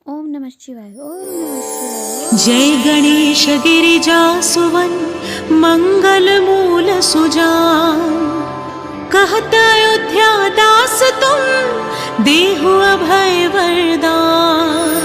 ओम नमः शिवाय। ओम नमः शिवाय। जय गणेश गिरिजा सुवन मंगल मूल सुजान, कहत अयोध्या दास तुम देहु अभय वरदान।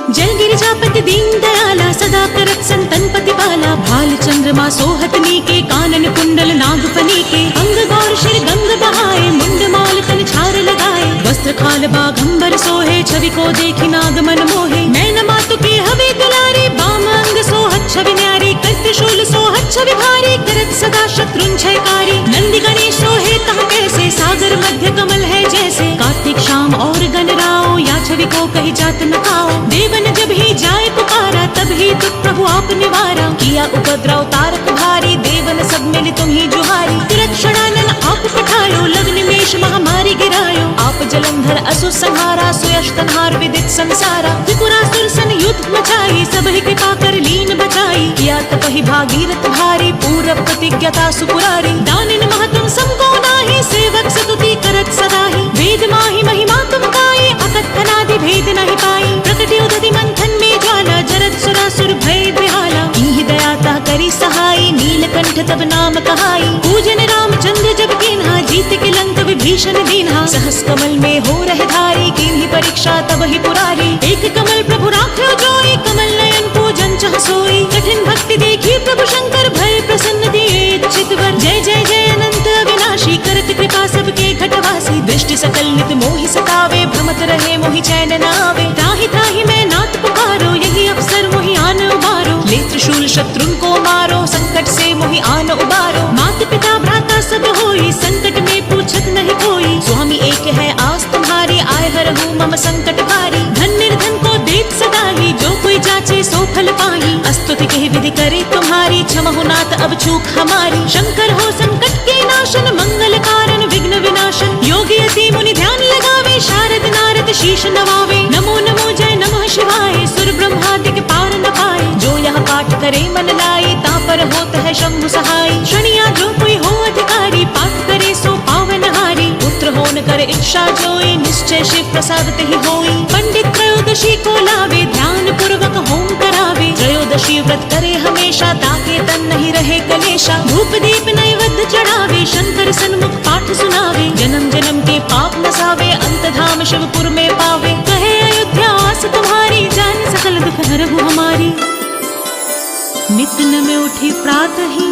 जय गिरिजापति दीन दयाला, सदा करत संतन प्रतिपाला। भाल चंद्रमा सोहत नीके, कानन कुंडल नागफनी के। अंग गौर श्री गंग बहाए, मुंड माल तन छार लगाए। वस्त्र खाल बाघंबर सोहे, छवि को देखी नाग मन मोहे। नैन मातु के हवे दुलारी, बाम अंग सोहत छवि न्यारी। कर शूल सोहत छवि भारी, करत सदा शत्रुन क्षयकारी। नंदी गणेश सोहे तह कैसे, सागर मध्य कमल है जैसे। कार्तिक शाम और गणराओ, या छवि को कही जात न पाओ। देवन जब ही जाए पुकारा, तब ही दुख प्रभु आप निवारा। किया उपद्रव तारक भारी, देवन सब मिल तुम ही जुहारी। तिरक्षणानन आप पठायो, लग्न निमेष महामारी गिरायो। आप जलंधर असुर संहारा, सुयश तनहार विदित संसारा। त्रिपुरासुर सन युद्ध मचाई, सब ही कृपा कर लीन बचाई। किया तपहि भागीरथ भारी, पूरब प्रतिज्ञता सुपुरारी। दानिन महतुम समको नाही, सेवक सतुति करत सदाहि। वेद माहि महिमा तुम गाई, अकथनादि भेद नहीं पाई। प्रकटि उदति मंथन में ज्वाला, जरत सुरासुर भय बेहाला। इहि दयाता करी सहाई, नीलकंठ तब नाम कहाई। पूजन रामचंद्र जब कीन्हा, जीत के लंक विभीषण दीन्हा। सहस कमल में हो रहे धारी, कीन्ही परीक्षा तब ही पुरारी। एक कमल प्रभु राख्यो जोई, कमल नयन पूजन चह सोई। कठिन भक्ति देखी प्रभु शंकर, भय प्रसन्न दिए चितवर। जय जय जय अनंत अविनाशी, करत कृपा सबके घटवासी। दृष्टि सकल नित मोहि सतावे, भ्रमत रहे मोहि चैन न आवे। त्राहि त्राहि मैं नाथ पुकारो, यही अवसर मोहि आन उबारो। ले त्रिशूल शत्रुन को मारो, संकट से मोहि आन उबारो। मात पिता भ्राता सब होई, संकट में पूछत नहीं कोई। स्वामी एक है आस तुम्हारी, आय हरहु मम संकट भारी। धन निर्धन को देत सदा ही, जो कोई जाचे सो फल पाही। स्तुति कही विधि करे तुम्हारी, क्षमहु नाथ अब चूक हमारी। शंकर हो संकट के नाशन, मंगल कारण विघ्न विनाशन। योगी अति मुनि ध्यान लगावे, शारद नारद शीश नवावे। नमो नमो जय नमः शिवाय, सुर ब्रह्मादि के पार न पाए। जो यह पाठ करे मन लाई, ता पर होत है शंभु सहाय। शनिया जो कोई हो अधिकारी, पाठ करे सो पावन हारी। पुत्र होन कर इच्छा जोई, निश्चय शिव प्रसाद ही होई। पंडित त्रयोदशी को लावे, ध्यान पूर्वक होम करावे। त्रयोदशी व्रत करे हमेशा, ताके तन नहीं रहे कलेशा। धूप दीप नैवेद्य चढ़ावे, शंकर सन्मुख पाठ सुनावे। जन्म जन्म के पाप नसावे, अंत धाम शिवपुर में पावे। कहे अयोध्या आस तुम्हारी, जान सकल दुख हरहु हमारी। नित्य में उठी प्रातः ही,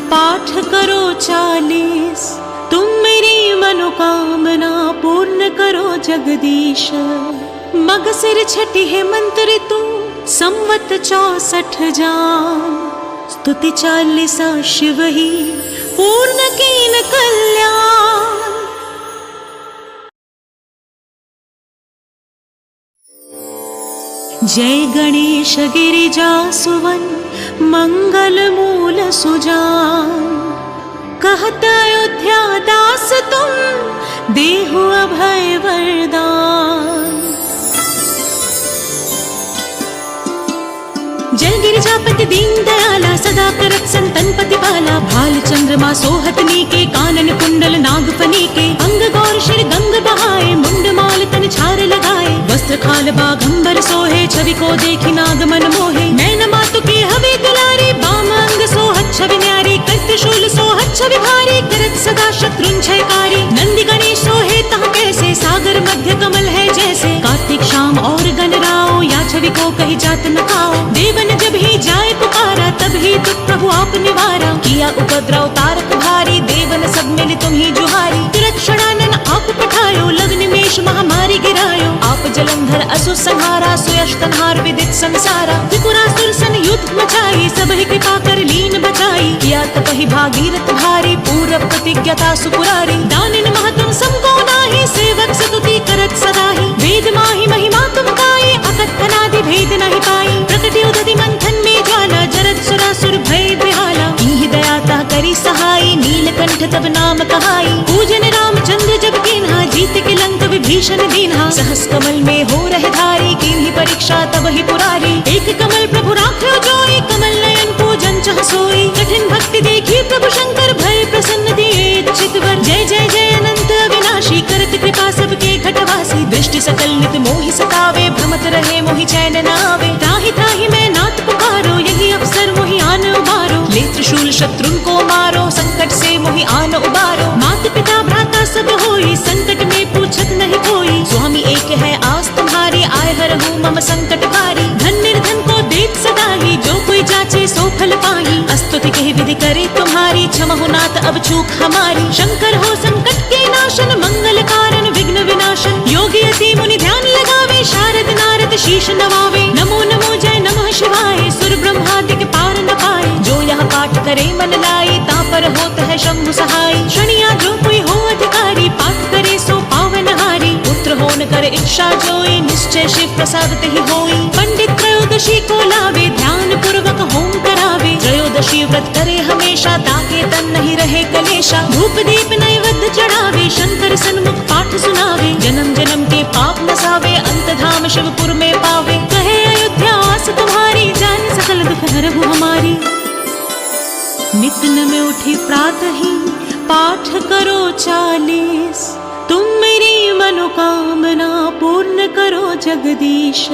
पाठ करो 40। तुम मेरी मनोकामना पूर्ण करो जगदीश। मग सिर छठी है मंत्र तू, संवत 64 जान। स्तुति 40 शिव ही, पूर्ण कीन कल्याण। जय गणेश गिरिजा सुवन मंगल मूल सुजान, कहत अयोध्या दास तुम देहु अभय वरदान। जय गिरिजापति दीन दयाला, सदा करत संतन प्रतिपाला। भाल चंद्रमा सोहत नीके, कानन कुंडल नागफनी के। अंग गौर श्री गंग बहाए, मुंड माल तन छार लगाए। वस्त्र खाल बाघंबर सोहे, छवि को देखी नाग मन मोहे। नैन मातु के हवे दुलारी, बाम अंग सोहत छवि न्यारी। कर शूल सोहत छवि भारी, करत सदा शत्रुन क्षयकारी। नंदी गणेश सोहे तह कैसे, सागर मध्य कमल है जैसे। कार्तिक शाम और गणराओ, या छवि को कही जात न पाओ। देवन जब ही जाए पुकारा, तब ही दुख प्रभु आप निवारा। किया उपद्रव तारक भारी, देवन सब मिल तुम ही जुहारी। तिरक्षणानन आप पठायो, लग्न निमेष महामारी गिरायो। आप जलंधर असुर संहारा, सुयश तनहार विदित संसारा। त्रिपुरासुर सन युद्ध मचाई, सब ही कृपा कर लीन बचाई। किया तपहि भागीरथ भारी, पूरब प्रतिज्ञता सुपुरारी। दानिन महतुम समको नाही, सेवक सतुति करत सदाहि। वेद माहि महिमा तुम गाई, अकथनादि भेद नहीं पाई। प्रकटि उदति मंथन में ज्वाला, जरत सुरासुर भय बेहाला। इहि दयाता करी सहाई, नीलकंठ तब नाम कहाई। पूजन रामचंद्र जब कीन्हा, जीत के लंक विभीषण दीन्हा। सहस कमल में हो रहे धारी, कीन्ही परीक्षा तब ही पुरारी। एक कमल प्रभु राख्यो जोई, कमल नयन पूजन चह सोई। कठिन भक्ति देखी प्रभु शंकर, भय प्रसन्न दिए चितवर। जय जय जय अनंत अविनाशी, करत कृपा सबके दृष्टि सकल नित मोहि सतावे, भ्रमत रहे मोहि चैन न आवे। त्राहि त्राहि मैं नाथ पुकारो, यही अवसर मोहि आन उबारो। ले त्रिशूल शत्रुन को मारो, संकट से मोहि आन उबारो। मात पिता भ्राता सब होई, संकट में पूछत नहीं कोई। स्वामी एक है आस तुम्हारी, आय हरहु मम संकट भारी। धन निर्धन को देत सदा ही, जो कोई जाचे सो फल पाही। स्तुति कही विधि करे तुम्हारी, क्षमहु नाथ अब चूक हमारी। शंकर हो संकट के नाशन, मंगल कारण विघ्न विनाशन। योगी अति मुनि ध्यान लगावे, शारद नारद शीश नवावे। नमो नमो जय नमः शिवाय, सुर ब्रह्मादि पार न पाए। जो यह पाठ करे मन लाई, तापर होत है शंभु सहाय। शनिया जो कोई हो अधिकारी, पाठ करे सो पावन हारी। पुत्र हो न कर इच्छा जोई, निश्चय शिव प्रसाद ही होई। पंडित त्रयोदशी को लावे, ध्यान पूर्वक होम करावे। त्रयोदशी व्रत करे हमेशा, ताके तन नहीं रहे कलेशा। धूप दीप नैवेद्य चढ़ावे, शंकर सन्मुख पाठ सुनावे। जन्म जन्म के पाप नसावे, अंत धाम शिवपुर में पावे। कहे अयोध्या आस तुम्हारी, जान सकल दुख हरहु हमारी। नित में उठी प्रातः ही, पाठ करो 40। तुम मेरी मनोकामना पूर्ण करो जगदीश।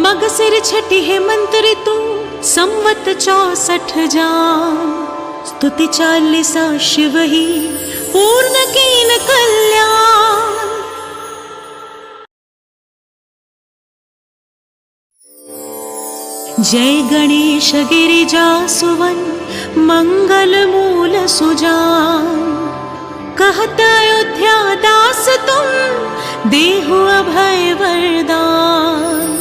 मग सिर छठी है मंत्र तू, संवत 64 जान। स्तुति 40 शिव ही, पूर्ण कीन कल्याण। जय गणेश गिरिजा सुवन, मंगल मूल सुजान। कहत अयोध्या दास तुम, देहु अभय वरदान।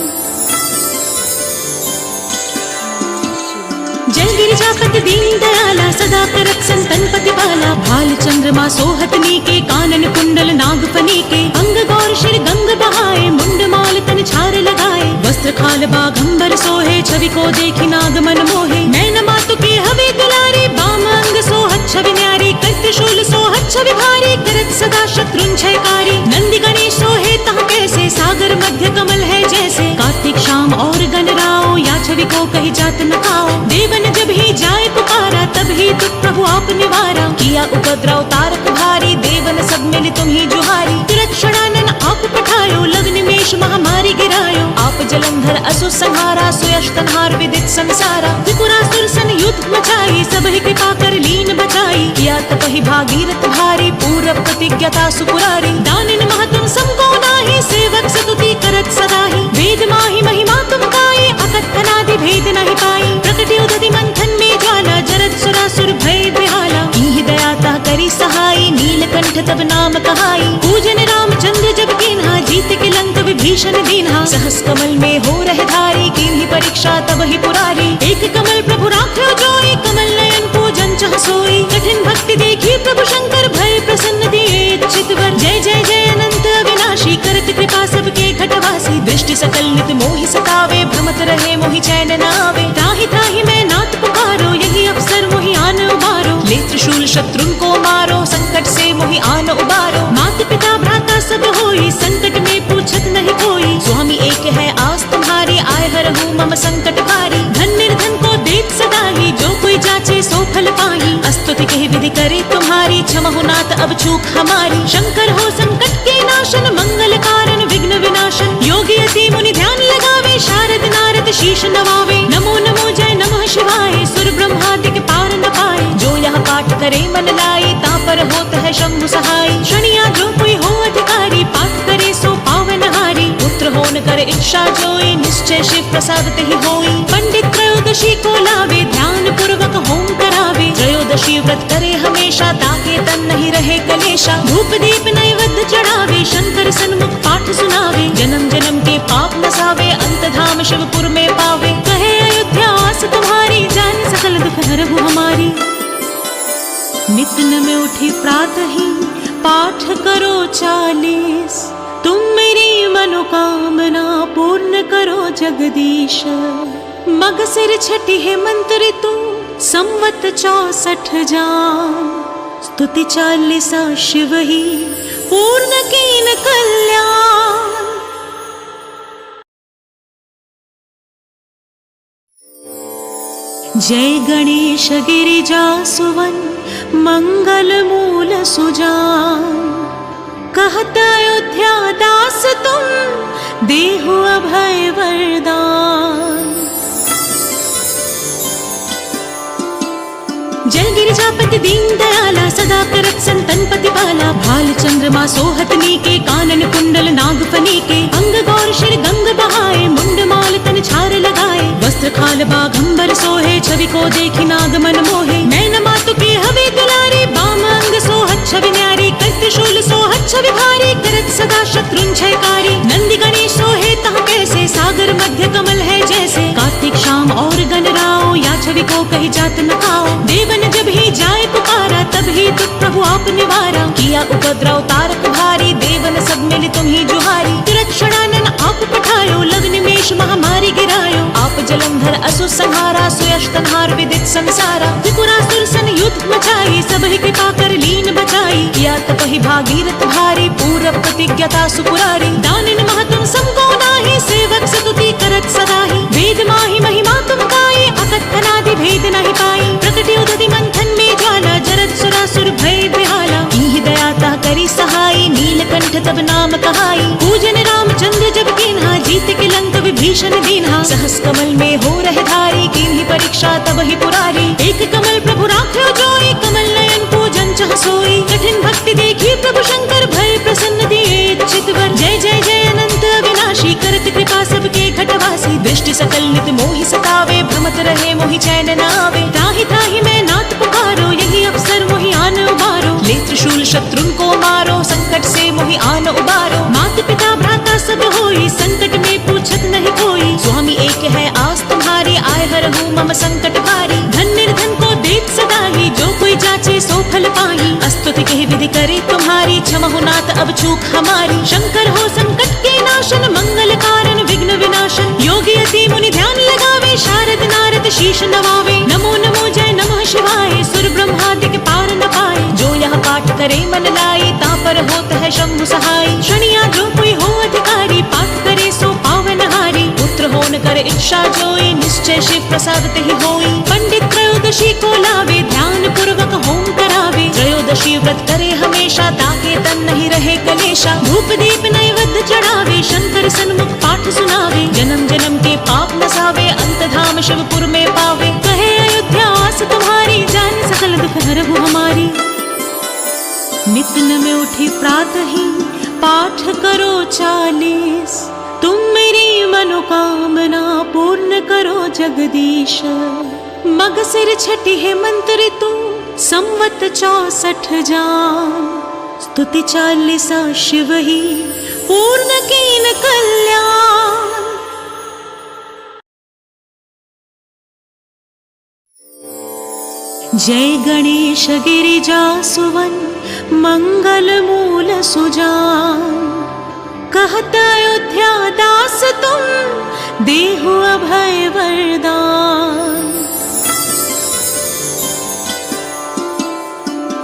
जय गिरिजापति दीन दयाला, सदा करत संतन पतिपाला। भाल चंद्रमा सोहत नीके, कानन कुंडल नाग फनीके। अंग गौर शिर गंग बहाए, मुंड माल तन छार लगाए। वस्त्र खाल बाघंबर सोहे, छवि को देखी नाग मन मोहे। नैन मातु के हवे दुलारी, बाम अंग सोहत छवि न्यारी। कर त्रिशूल सोहत छवि भारी, करत सदा शत्रुन क्षयकारी। नंदी गणेश सोहे तहाँ कैसे, सागर मध्य कमल है जैसे। कार्तिक शाम और गणराओ, या छवि को कही जात न खाओ। देवन जब ही जाए पुकारा, तब ही दुख प्रभु आप निवारा। किया उपद्रव तारक भारी, देवन सब मिल तुम ही जुहारी। तिरक्षणानन आप पठायो, लग्न मेष महामारी गिरायो। आप जलंधर असुर संहारा, सुयश तनहार विदित संसारा। त्रिपुरासुर सन युद्ध मचाई, सब ही कृपा कर लीन बचाई। किया तपहि भागीरथ भारी, पूर्व प्रतिज्ञता सुपुरारी। दानिन महतुम समको नाही, सेवक स्तुति करत सदाहि। वेद माहि महिमा तुम गाये, अकथनादि भेद नहीं पाई। प्रकटि उदधि मंथन में ज्वाला, जरत सुरासुर भय बेहाला। कीन्हि दयाता करी सहाय, नीलकंठ तब नाम कहाई। पूजन रामचंद्र जब कीन्हा, जीत के लंक विभीषण दीन्हा। सहस कमल में हो रहे धारी, कीन्हि परीक्षा तब ही पुरारी। एक कमल प्रभु राख्यो जोई, कमल नयन पूजन चह सोई। कठिन भक्ति देखी प्रभु शंकर, भय प्रसन्न दिए चितवर। जय जय जय अनंत अविनाशी, करत कृपा सबके घटवासी। दृष्टि सकल नित मोहि सतावे, भ्रमत रहे मोहि चैन न आवे। त्राहि त्राहि मैं नाथ पुकारो, यही अवसर मोहि आन उबारो। ले त्रिशूल शत्रुन को मारो, संकट से मोहि आन उबारो। मात पिता भ्राता सब होई, संकट में पूछत नहीं कोई। स्वामी एक है आस तुम्हारी, आय हरहु मम संकट भारी। धन निर्धन को देत सदा ही, जो कोई जाचे सो फल पाही। स्तुति कही विधि करे तुम्हारी, क्षमहु नाथ अब चूक हमारी। शंकर हो संकट के नाशन, मंगल कारण विघ्न विनाशन। योगी अति मुनि ध्यान लगावे, शारद नारद शीश नवावे। नमो नमो जय नमः शिवाय, सुर ब्रह्मादि पार न पाए। जो यह पाठ करे मन लाई, तापर होत है शंभु सहाय। शनिया जो कोई हो अधिकारी, पाठ करे सो पावन हारी। पुत्र हो न कर इच्छा जोई, निश्चय शिव प्रसाद ही होई। पंडित त्रयोदशी को लावे, ध्यान पूर्वक होम करावे। त्रयोदशी व्रत करे हमेशा, ताके तन नहीं रहे कलेशा। धूप दीप नैवेद्य चढ़ावे, शंकर सन्मुख पाठ सुनावे। जन्म जन्म के पाप नसावे, अंत धाम शिवपुर में पावे। कहे अयोध्या आस तुम्हारी, जान सकल दुख हरहु हमारी। नित में उठी प्रातः ही, पाठ करो 40। तुम मेरी मनोकामना पूर्ण करो जगदीश। मग सिर छठी है मंत्र तू, संवत 64 जान। स्तुति 40 शिव ही, पूर्ण कीन कल्याण। जय गणेश गिरिजा सुवन, मंगल मूल सुजान। कहत अयोध्या दास तुम देहु अभय वरदान। जय गिरिजापति दीन दयाला सदा करत संतन प्रतिपाला। भाल चंद्रमा सोहत नीके कानन कुंडल नाग फनीके। अंग गौर शिर गंग बहाए मुंड माल तन छार लगाए। वस्त्र खाल बाघंबर सोहे छवि को देखी नाग मन मोहे। नैन मातु की हवे दुलारी बाम अंग सोहत छवि न्यारी। कर शूल सोहत छवि भारी करत सदा शत्रुन क्षयकारी। नंदी गणेश सोहे तह कैसे सागर मध्य कमल है जैसे। कार्तिक शाम और गणराओ या छवि को कही जात न खाओ। देवन जब ही जाए पुकारा तब ही तुझ प्रभु आप निवारा। किया उपद्रव तारक भारी देवन सब मिल तुम ही जुहारी। तिरक्षणानन आप पठायो लग्न मेष महामारी गिरायो। आप जलंधर असुर संहारा सुयश तनहार विदित संसारा। त्रिपुरासुर सन युद्ध मचाई सब ही कृपा कर लीन बचाई। किया तपहि भागीरथ भारी पूरब प्रतिज्ञता सुपुरारी। दानिन महतम समको नाही सेवक सतुति करत सदाहि। वेद माहि महिमा तुम गाये अकथनादि भेद नहीं पाई। प्रकटि उदधि मंथन में ज्वाला जरत सुरासुर भय बिहाला। इहि दयाता करी सहाई नीलकंठ तब नाम कहाई। पूजन रामचंद्र जब कीन्हा जीत के लंक विभीषण दीन्हा। सहस कमल में हो रहे धारी कीन्ही परीक्षा तब ही पुरारी। एक कमल प्रभु राख्यो जोई कमल नयन पूजन चह सोई। कठिन भक्ति देखी प्रभु शंकर भय प्रसन्न दिए इच्छित वर। जय जय जय अनंत अविनाशी करत कृपा सबके घटवासी। दृष्टि सकल नित मोहि सतावे भ्रमत रहे मोहि चैन न आवे। त्राहि त्राहि मैं नाथ पुकारो यही अवसर मोहि आन उबारो। ले त्रिशूल शत्रुन को मारो संकट से मोहि आन उबारो। मात पिता भ्राता सब होई संकट में पूछत नहीं कोई। स्वामी एक है आस तुम्हारी आय हरहु मम संकट भारी। धन निर्धन को देत सदा ही जो कोई जाचे सो फल पाही। स्तुति कही विधि करे तुम्हारी क्षमहु नाथ अब चूक हमारी। शंकर हो संकट के नाशन मंगल कारण विघ्न विनाशन। योगी अति मुनि ध्यान लगावे शारद नारद शीश नवावे। नमो नमो जय नमः शिवाय सुर ब्रह्मादि के पार न पाए। जो यह पाठ करे मन लाए ता पर होत है शंभु सहाय। शनिया जो कोई हो अधिकारी पाठ करे सो पावन हारी। पुत्र होन कर इच्छा जोई निश्चय शिव प्रसाद ते ही होई। पंडित त्रयोदशी को लावे ध्यान पूर्वक होम करावे। त्रयोदशी व्रत करे हमेशा ताके तन नहीं रहे कलेशा। धूप दीप नैवेद्य चढ़ावे शंकर सन्मुख पाठ सुनावे। जन्म जन्म के पाप नसावे अंत धाम शिवपुर में पावे। कहे अयोध्या आस तुम्हारी जान सकल दुख हरहु हमारी। नित्य में उठी प्रातः ही पाठ करो 40। तुम मेरी मनोकामना पूर्ण करो जगदीश। मग सिर छठी है मंत्र तू संवत 64 जान। स्तुति 40 शिव ही पूर्ण कीन कल्याण। जय गणेश गिरिजा सुवन मंगल मूल सुजान। कहत अयोध्या दास तुम देहु अभय वरदान।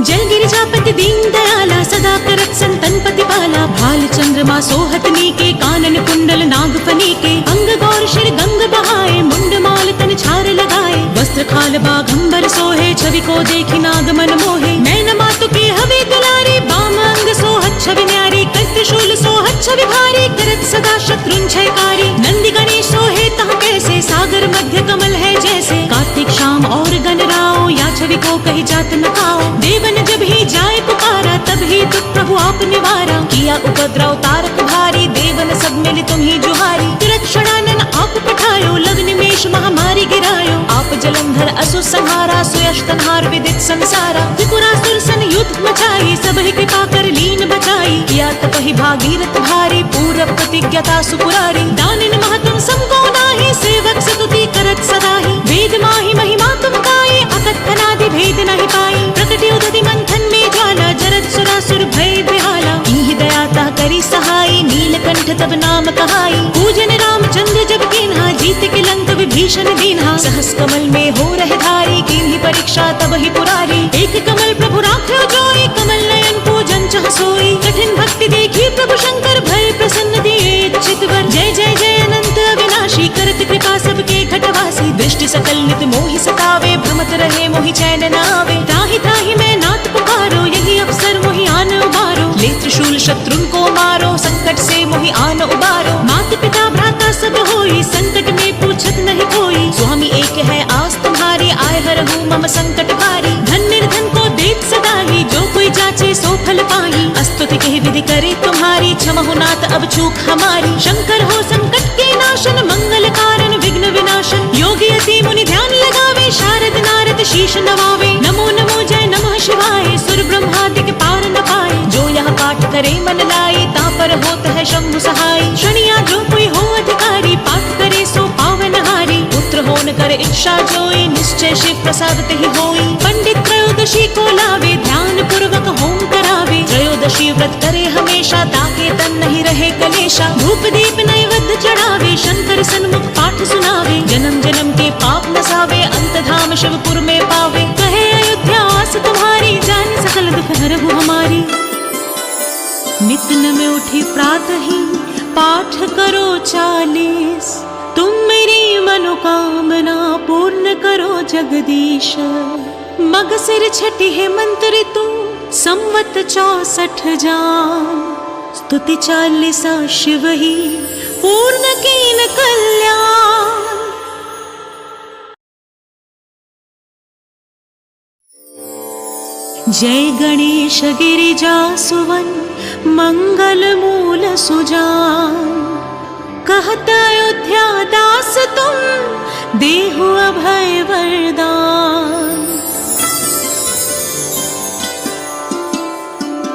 जय गिरिजापति दीन दयाला सदा करत संतन प्रतिपाला। भाल चंद्रमा सोहत नीके कानन कुंडल नाग फनीके। अंग गौर शिर गंग बहाए मुंड माल तन छार लगाए। वस्त्र खाल बाघंबर सोहे छवि को देखी नाग मन मोहे। नैन मातु की हवे दुलारी बाम अंग सोहत छवि न्यारी। कर त्रिशूल सोहत छवि भारी करत सदा शत्रुन क्षयकारी। नंदी गणेश सोहे तह कैसे सागर मध्य कमल है जैसे। कार्तिक शाम और गणराओ या छवि को कही जात न खाओ। देवन जब ही जाए पुकारा तब ही तुझ प्रभु आप निवारा। किया उपद्रव तारक भारी देवन सब मिल तुम ही जुहारी। तिरक्षणानन आप पठायो लग्न मेष महामारी गिरायो। आप जलंधर असुर संहारा सुयश तनहार विदित संसारा। त्रिपुरासुर सन युद्ध मचाई सब ही कृपा कर लीन बचाई। किया तपहि भागीरथ भारी पूरब प्रतिज्ञता सुपुरारी। दानिन महतम समको नाही सेवक सतुति करत सदाहि। वेद माहि महिमा तुम गाये अकथनादि भेद नहीं पाई। प्रकटि उदधि मंथन में ज्वाला जरत सुरासुर भय बिहाला। इहि दयाता करी सहाई नीलकंठ तब नाम कहाई। पूजन रामचंद्र जब कीन्हा जीत के लंक विभीषण दीन्हा। सहस कमल में हो रहे धारी कीन्ही परीक्षा तब ही पुरारी। एक कमल प्रभु राख्यो जोई कमल नयन पूजन चह सोई। कठिन भक्ति देखी प्रभु शंकर भय प्रसन्न दिए इच्छित वर। जय जय जय अनंत अविनाशी करत कृपा सबके घटवासी। दृष्टि सकल नित मोहि सतावे भ्रमत रहे मोहि चैन न आवे। त्राहि त्राहि मैं नाथ पुकारो यही अवसर मोहि आन उबारो। ले त्रिशूल शत्रुन को मारो, संकट से मोहि आन उबारो। माता पिता भ्राता सब होई, संकट में पूछत नहीं कोई। स्वामी एक है आस तुम्हारी, आय हरहु मम संकट भारी। धन निर्धन को देत सदा ही, जो कोई जाचे सो फल पाई। स्तुति कहि विधि करे तुम्हारी, क्षमहु नाथ अब चूक हमारी। शंकर हो संकट के नाशन, मंगल कारण विघ्न विनाशन। योगी अति मुनि ध्यान लगावे, शारद नारद शीश नवावे। नमो नमो जय नमः शिवाय, सुर ब्रह्मादि के पार न पाए। जो यह पाठ करे मन लाए, ता पर होत है शंभु सहाय। शनिया जो कोई हो अधिकारी, पाठ करे सो पावन हारी। पुत्र हो न करे इच्छा जोई, निश्चय शिव प्रसाद तेहि होई। पंडित त्रयोदशी को लावे, ध्यान पूर्वक होम करावे। त्रयोदशी व्रत करे हमेशा, ताके तन नहीं रहे कलेशा। धूप दीप नैवेद्य चढ़ावे, शंकर सन्मुख पाठ सुनावे। जन्म जन्म के पाप नसावे, अंत धाम शिवपुर में पावे। कहे अयोध्या आस तुम्हारी, जान सकल दुख हरहु हमारी। नित में उठी प्रातः ही, पाठ करो 40। तुम मेरी मनोकामना पूर्ण करो जगदीश। मग सिर छठी है मंत्र तू, संवत 64 जान। स्तुति 40 शिव ही, पूर्ण कीन कल्याण। जय गणेश गिरिजा सुवन, मंगल मूल सुजान। कहत अयोध्या दास तुम, देहु अभय वरदान।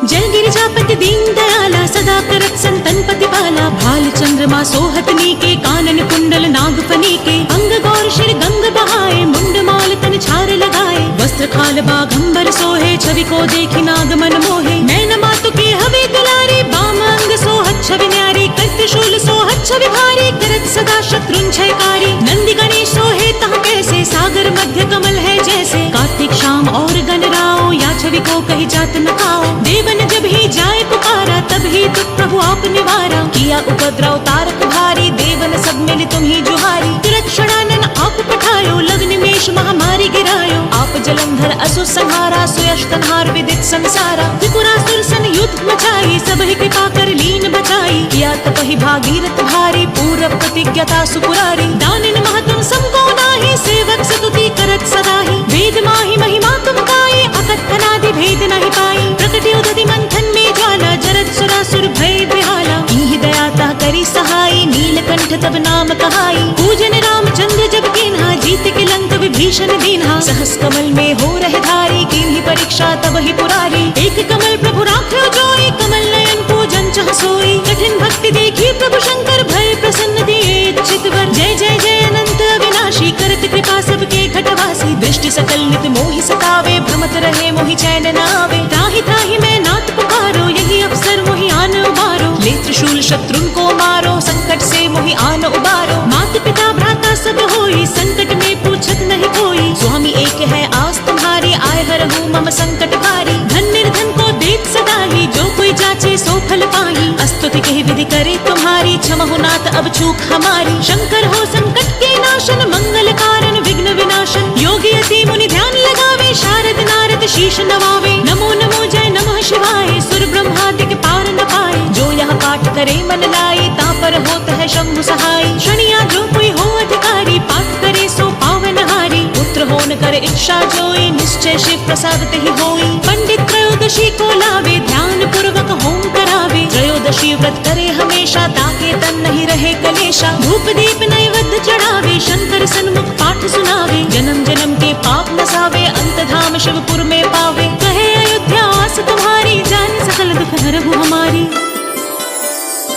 जय गिरिजापति दीन दयाला, सदा करत संतन प्रतिपाला। भाल चंद्रमा सोहत नीके, कानन कुंडल नाग फनीके। अंग गौर शिर गंग बहाए, मुंड माल तन छार लगाए। वस्त्र खाल बाघंबर सोहे, छवि को देखी नाग मन मोहे। नैन मातु के हवे दुलारी, बाम अंग सोहत छवि न्यारी। कृत्य शूल सोहत छवि भारी, करत सदा शत्रुन क्षयकारी। नंदी गणेश सोहे तह कैसे, सागर मध्य कमल है जैसे। कार्तिक शाम और गणराओ, या छवि को कही जात न पाओ। देवन जब ही जाए पुकारा, तब ही दुख प्रभु आप निवारा। किया उपद्रव तारक भारी, देवन सब मिल तुम ही जुहारी। तिरक्षणानन आप पठायो, लग्न निमेष महामारी गिरायो। आप जलंधर असुर संहारा, सुयश तनहार विदित संसारा। त्रिपुरासुर सन युद्ध मचाई, सब ही कृपा कर लीन बचाई। किया तपहि भागीरथ भारी, पूर्व प्रतिज्ञता सुपुरारी। दानिन महतुम समको नाही, सेवक सतुति करत सदाहि। वेद माहि महिमा तुम गाये, अकथनादि भेद नहीं पाई। प्रकटि उदति मंथन में ज्वाला, जरत सुरासुर भय बिहाला। इहि दयाता करी सहाय, नीलकंठ तब नाम कहाई। पूजन रामचंद्र जब कीन्हा, जीत के लंक विभीषण दीन्हा। सहस कमल में हो रहे धारी, कीन्ही परीक्षा तब ही पुरारी। एक कमल प्रभु राख्यो जोई, कमल नयन पूजन चह सोई। कठिन भक्ति देखी प्रभु शंकर, भय प्रसन्न दिए चितवर। जय जय जय अनंत अविनाशी, करत कृपा सबके घटवासी। दृष्टि सकल नित मोहि सतावे, भ्रमत रहे मोहि चैन न आवे। त्राहि त्राहि मैं नाथ पुकारो, यही अवसर मोहि आन उबारो। ले त्रिशूल शत्रुन को मारो, संकट से मोहि आन उबारो। माता पिता भ्राता सब होई, संकट में पूछत नहीं कोई। स्वामी एक है आस तुम्हारी, आय हरहु मम संकट भारी। धन निर्धन को देत सदा ही, जो कोई जाचे सो फल पाई। स्तुति कहि विधि करे तुम्हारी, क्षमहु नाथ अब चूक हमारी। शंकर हो संकट के नाशन, मंगल कारण विघ्न विनाशन। योगी अति मुनि ध्यान लगावे, शारद नारद शीश नवावे। नमो नमो जय नमः शिवाय, सुर ब्रह्मादि के पार न पाए। जो यह पाठ करे मन लाए, ता पर होत है शंभु सहाय। शनिया जो कोई हो अधिकारी, पाठ करे सो पावन हारी। पुत्र हो न करे इच्छा जोई, निश्चय शिव प्रसाद तेहि होई। पंडित त्रयोदशी को लावे, ध्यान पूर्वक होम करावे। त्रयोदशी व्रत करे हमेशा, ताके तन नहीं रहे कलेशा। धूप दीप नैवेद्य चढ़ावे, शंकर सन्मुख पाठ सुनावे। जन्म जन्म के पाप नसावे, अंत धाम शिवपुर में पावे। कहे अयोध्या आस तुम्हारी, जान सकल दुख हरहु हमारी।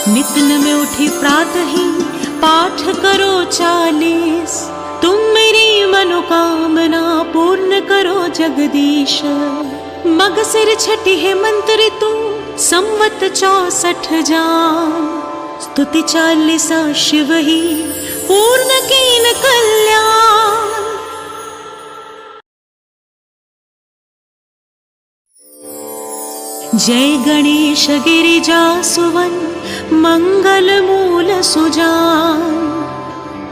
नित में उठी प्रातः ही, पाठ करो 40। तुम मेरी मनोकामना पूर्ण करो जगदीश। मग सिर छठी है मंत्र तू, संवत 64 जान। स्तुति 40 शिव ही, पूर्ण कीन कल्याण। जय गणेश गिरिजा सुवन, मंगल मूल सुजान।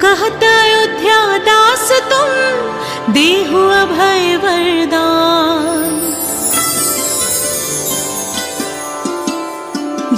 कहत अयोध्या दास तुम, देहु अभय वरदान।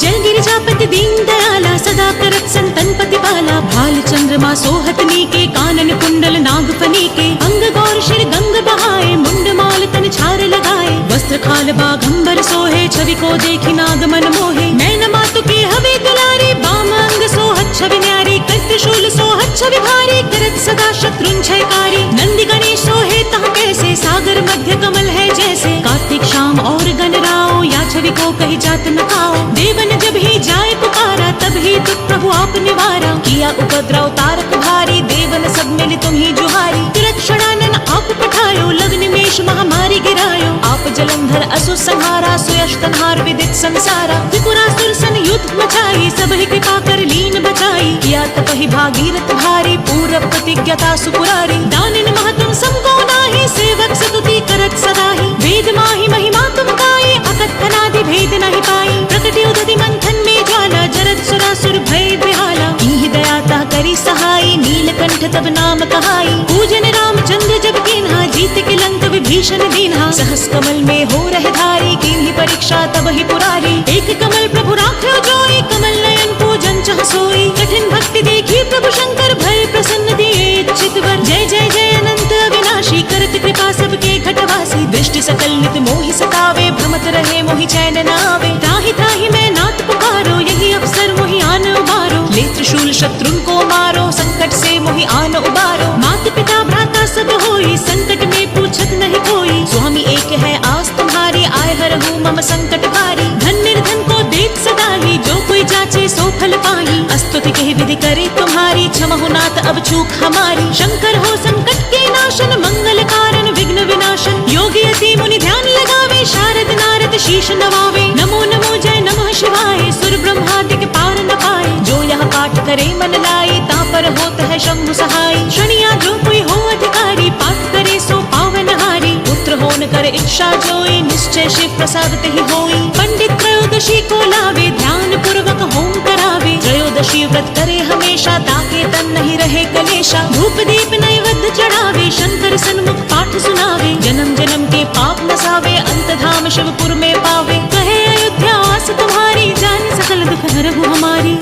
जल गिरिजापति दीन दयाला सदा करत संतन प्रतिपाला भाल चंद्रमा सोहत नीके कानन कुंडल नागफनी के अंग गौर शिर गंग बहाए मुंड माल तन छार लगाए वस्त्र खाल बाघंबर सोहे छवि को देखी नाग मन मोहे नैन मातु के हवे दुलारी बाम अंग सोहत छवि न्यारी कर त्रिशूल सोहत छवि भारी करत सदा शत्रुन क्षयकारी नंदी गणेश सोहे तह कैसे सागर मध्य कमल है जैसे कार्तिक शाम और गणराओ या छवि को कही जात न खाओ देवन जब ही जाए पुकारा तब ही दुख प्रभु आप निवारा किया उपद्रव तारक भारी देवन सब मिल तुम ही जुहारी तिरक्षणानन आप पठायो लग्न निमेष महामारी गिरायो आप जलंधर असुर संहारा सुयश तनहार विदित संसारा त्रिपुरासुर सन युद्ध मचाई सब ही कृपा कर लीन बचाई किया तपहि भागीरथ भारी पूरब प्रतिज्ञता सुपुरारी दानिन महतुम समको नाही सेवक सतुति करत सदाहि वेद माहि महिमा तुम गाये अकथनादि भेद नहीं पाई प्रकटि उदति मंथन में ज्वाला जरत सुरासुर भय बिहाला कीहि दयाता करी सहाई नीलकंठ तब नाम कहाई पूजन रामचंद्र जब कीन्हा जीत के लंक विभीषण दीन्हा सहस कमल में हो रहे धारी कीन्ही परीक्षा तब ही पुरारी एक कमल प्रभु राख्यो जोई कमल नयन पूजन चह सोई कठिन भक्ति देखी प्रभु शंकर भय प्रसन्न दिए चितवर जय जय जय अनंत अविनाशी करत कृपा सबके घटवासी दृष्टि सकल नित मोहि सतावे भ्रमत रहे मोहि चैन न आवे त्राहि त्राहि मैं नाथ पुकारो यही अवसर मोहि आन उबारो ले त्रिशूल शत्रुन को मारो संकट से मोहि आन उबारो मात पिता भ्राता सब होई संकट में पूछत नहीं कोई स्वामी एक है आस तुम्हारी आय हरहु मम संकट भारी धन निर्धन को देत सदा ही जो कोई जाचे सो फल पाही स्तुति कही विधि करे तुम्हारी क्षमहु नाथ अब चूक हमारी शंकर हो संकट के नाशन मंगल कारण विघ्न विनाशन योगी अति मुनि ध्यान लगावे शारद नारद शीश नवावे नमो नमो जय नमः शिवाय सुर ब्रह्मादिक पार न पाए जो यह पाठ करे मन लाई ता पर होत है शंभु सहाय शनिया जो कोई हो अधिकारी पाठ करे सो पावन हारी पुत्र होन कर इच्छा जोई निश्चय शिव प्रसाद ते ही होई पंडित त्रयोदशी को लावे ध्यान पूर्वक होम करावे त्रयोदशी व्रत करे हमेशा ताके तन नहीं रहे कलेशा धूप दीप नैवेद्य चढ़ावे शंकर सन्मुख पाठ सुनावे जन्म जन्म के पाप नसावे अंत धाम शिवपुर में पावे कहे अयोध्या आस तुम्हारी जान सकल दुख हरहु हमारी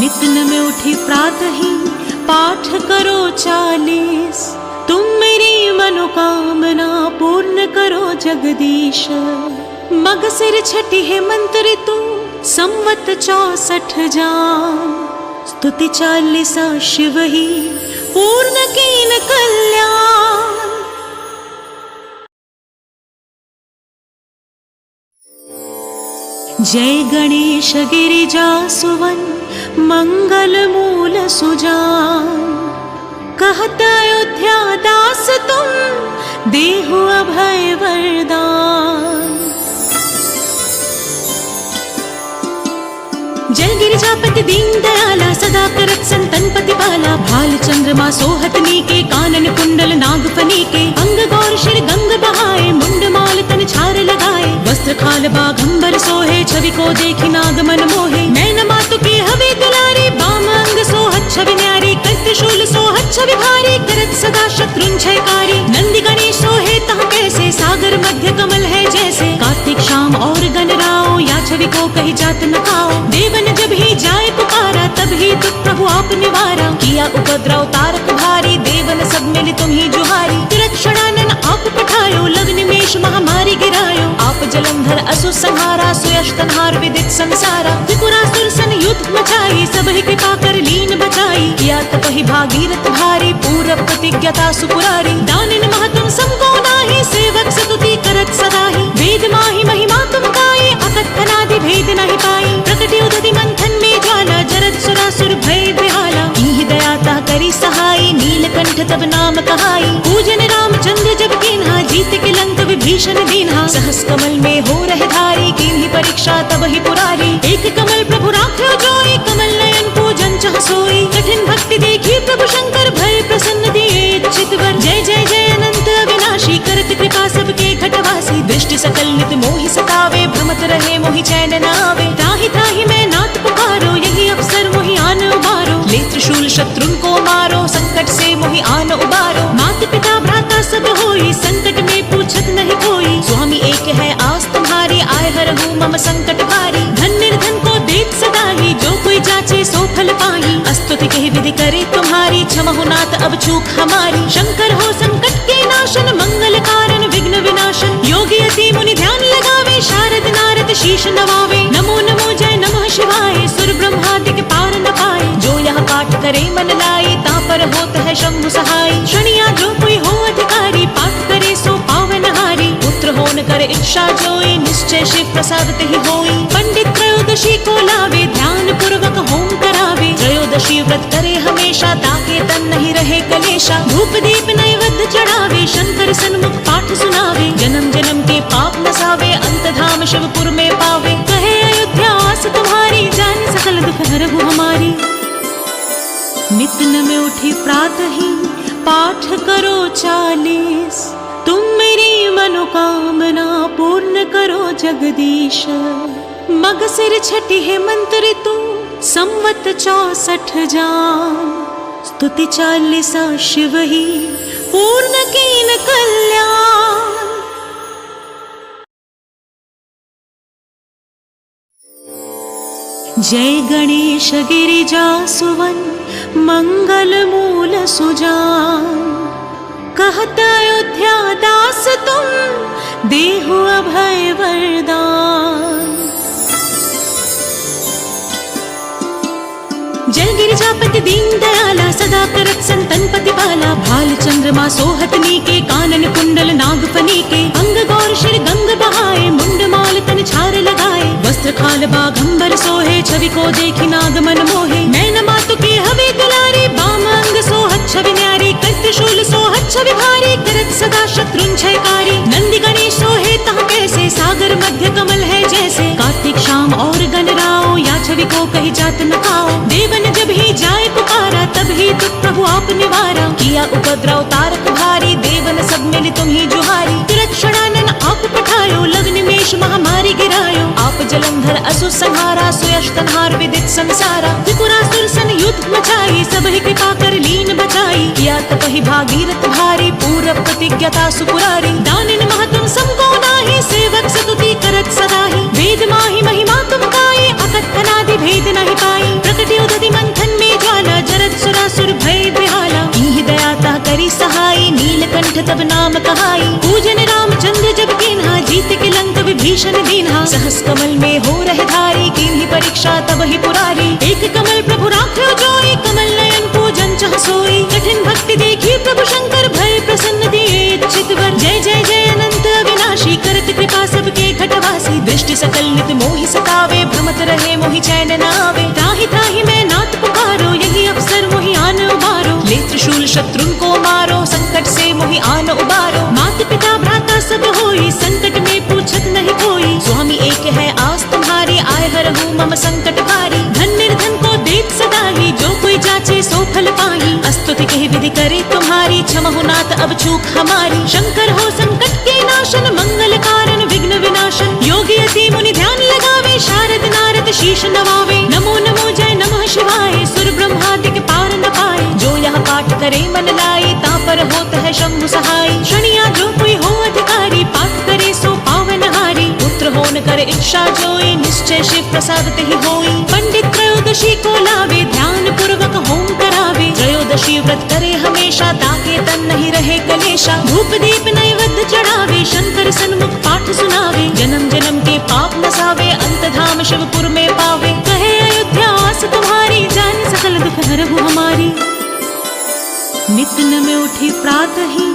नित्य में उठी प्रातः ही पाठ करो 40 तुम मेरी मनोकामना पूर्ण करो जगदीश मग सिर छठी है मंत्र तू संवत 64 जान स्तुति 40 शिव ही पूर्ण कीन कल्याण। जय गणेश गिरिजा सुवन मंगल मूल सुजान कहत अयोध्या दास तुम देहु अभय वरदान। जल गिरिजापति दीन दयाला सदा करत संतन प्रतिपाला भाल चंद्रमा सोहत नीके कानन कुंडल नागफनी के अंग गौर शिर गंग बहाए मुंड माल तन छार लगाए वस्त्र खाल बाघंबर सोहे छवि को देखी नाग मन मोहे नैन मातु के हवे दुलारी बाम अंग सोहत छवि न्यारी कर त्रिशूल सोहत छवि भारी करत सदा शत्रुन क्षयकारी नंदी गणेश सोहे तह कैसे सागर मध्य कमल है जैसे कार्तिक शाम और गणराओ या छवि को कही जात न खाओ देवन जब ही जाए पुकारा तब ही दुख प्रभु आप निवारा किया उपद्रव तारक भारी देवन सब मिल तुम ही जुहारी तिरक्षणानन आप पठायो लग्न निमेष महामारी गिरायो आप जलंधर असुर संहारा सुयश तनहार विदित संसारा त्रिपुरासुर सन युद्ध मचाई सब ही कृपा कर लीन बचाई किया तपहि भागीरथ भारी पूरब प्रतिज्ञता सुपुरारी दानिन महतुम समको नाही सेवक सतुति करत सदाहि वेद माहि महिमा तुम गाये अकथनादि भेद नहीं पाई प्रकटि उदति मंथन में ज्वाला जरत सुरासुर भय बिहाला कीहि दयाता करी सहाई नीलकंठ तब नाम कहाई पूजन रामचंद्र जब कीन्हा जीत के लंक विभीषण दीन्हा सहस कमल में हो रहे धारी कीन्ही परीक्षा तब ही पुरारी एक कमल प्रभु राख्यो जोई कमल नयन पूजन चह सोई कठिन भक्ति देखी प्रभु शंकर भय प्रसन्न दिए चितवर जय जय जय अनंत अविनाशी करत कृपा सबके घटवासी दृष्टि सकल नित मोहि सतावे भ्रमत रहे मोहि चैन न आवे त्राहि त्राहि मैं नाथ पुकारो यही अवसर मोहि आन उबारो ले त्रिशूल शत्रुन को मारो संकट से मोहि आन उबारो मात पिता भ्राता सब होई संकट में पूछत नहीं कोई स्वामी एक है आस तुम्हारी आय हरहु मम संकट भारी जाचे सो फल पाही। स्तुति कही विधि करे तुम्हारी, क्षमा हो नाथ अब चूक हमारी। शंकर हो संकट के नाशन, मंगल कारण विघ्न विनाशन। योगी अति मुनि ध्यान लगावे, शारद नारद शीश नवावे। नमो नमो जय नमः शिवाय, सुर ब्रह्मादि के पार न पाए। जो यह पाठ करे मन लाए, ता पर होत है शंभु सहाय। शनिया जो कोई हो अधिकारी, पाठ करे सो पावन हारी। पुत्र हो न करे इच्छा जोई, निश्चय शिव प्रसाद ही होई। पंडित त्रयोदशी को लावे, ध्यान पूर्वक होम करावे। त्रयोदशी व्रत करे हमेशा, ताके तन नहीं रहे कलेशा। धूप दीप नैवेद्य चढ़ावे, शंकर सन्मुख पाठ सुनावे। जन्म जन्म के पाप नसावे, अंत धाम शिवपुर में पावे। कहे अयोध्या आस तुम्हारी, जाने सकल दुख हरहु हमारी। नित में उठी प्रातः ही, पाठ करो 40। तुम मेरी मनोकामना पूर्ण करो जगदीश। मग सिर छठी है मंत्र तू, संवत 64 जान। स्तुति 40 शिव ही, पूर्ण कीन कल्याण। जय गणेश गिरिजा सुवन, मंगल मूल सुजान। कहत अयोध्या दास तुम, देहु अभय वरदान। जय गिरिजापति दीन दयाला, सदा करत संतन प्रतिपाला। भाल चंद्रमा सोहत नीके, कानन कुंडल नाग फनीके। अंग गौर शिर गंग बहाए, मुंड माल तन छार लगाए। वस्त्र खाल बाघंबर सोहे, छवि को देखी नाग मन मोहे। नैन मातु की हवे दुलारी, बाम अंग सोहत छवि न्यारी। कर शूल सोहत छवि भारी, करत सदा शत्रुन क्षयकारी। नंदी गणेश सोहे तहाँ कैसे, सागर मध्य कमल है जैसे। कार्तिक शाम और गणराओ, या छवि को कही जात न खाओ। देवन जब ही जाए पुकारा, तब ही दुख प्रभु आप निवारा। किया उपद्रव तारक भारी, देवन सब मिल तुम ही जुहारी। तिरक्षणानन आप पठायो, लग्न मेष महामारी गिरायो। आप जलंधर असुर संहारा, सुयश तनहार विदित संसारा। त्रिपुरासुर सन युद्ध मचाई, सब ही कृपा कर लीन बचाई। किया तपहि भागीरथ भारी, पूरब प्रतिज्ञता सुपुरारी। दानिन महतम समको नाही, सेवक सतुति करत सदाहि। वेद माहि महिमा तुम गाये, अकथनादि भेद नहीं पाई। प्रकटि उदधि मंथन में ज्वाला, जरत सुरासुर भय बिहाला। इहि दयाता करी सहाय, नीलकंठ तब नाम कहाई। पूजन रामचंद्र जब कीन्हा, जीत के लंक विभीषण दीन्हा। सहस कमल में हो रहे धारी, कीन्ही परीक्षा तब ही पुरारी। एक कमल प्रभु राख्यो जोई, कमल नयन पूजन चह सोई। कठिन भक्ति देखी प्रभु शंकर, भय प्रसन्न दिए इच्छित वर। जय जय जय अनंत अविनाशी, करत कृपा सबके घटवासी। दृष्टि सकल नित मोहि सतावे, भ्रमत रहे मोहि चैन न आवे। त्राहि त्राहि मैं नाथ पुकारो, यही अवसर मोहि आन उबारो। ले त्रिशूल शत्रुन को मारो, संकट से मोहि आन उबारो। माता पिता भ्राता सब होई, संकट में पूछत नहीं कोई। स्वामी एक है आस तुम्हारी, आय हरहु मम संकट भारी। धन निर्धन को देत सदा ही, जो कोई जाचे सो फल पाही। स्तुति कही विधि करे तुम्हारी, क्षमा हो नाथ अब चूक हमारी। शंकर हो संकट के नाशन, मंगल कारण विघ्न विनाशन। योगी अति मुनि ध्यान लगावे, शारद नारद शीश नवावे। नमो नमो जय नमः शिवाय, सुर ब्रह्मादि के पार न पाए। जो यह पाठ करे मन लाए, ता पर होत है शंभु सहाय। शनिया जो कोई हो अधिकारी, पाठ करे सो पावन हारी। पुत्र हो न करे इच्छा जोई, निश्चय शिव प्रसाद ही होई। पंडित त्रयोदशी को लावे, ध्यान पूर्वक होम करावे। त्रयोदशी व्रत करे हमेशा, ताके तन नहीं रहे कलेशा। धूप दीप नैवेद्य चढ़ावे, शंकर सन्मुख पाठ सुनावे। जन्म जन्म के पाप नसावे, अंत धाम शिवपुर में पावे। कहे अयोध्या आस तुम्हारी, जाने सकल दुख हरहु हमारी। नित में उठी प्रातः ही,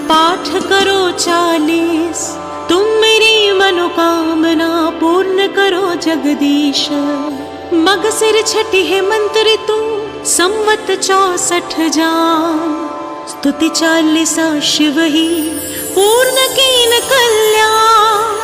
पाठ करो 40। तुम मेरी मनोकामना पूर्ण करो जगदीश। मग सिर छठी है मंत्र तू, संवत 64 जान। स्तुति 40 शिव ही, पूर्ण कीन कल्याण।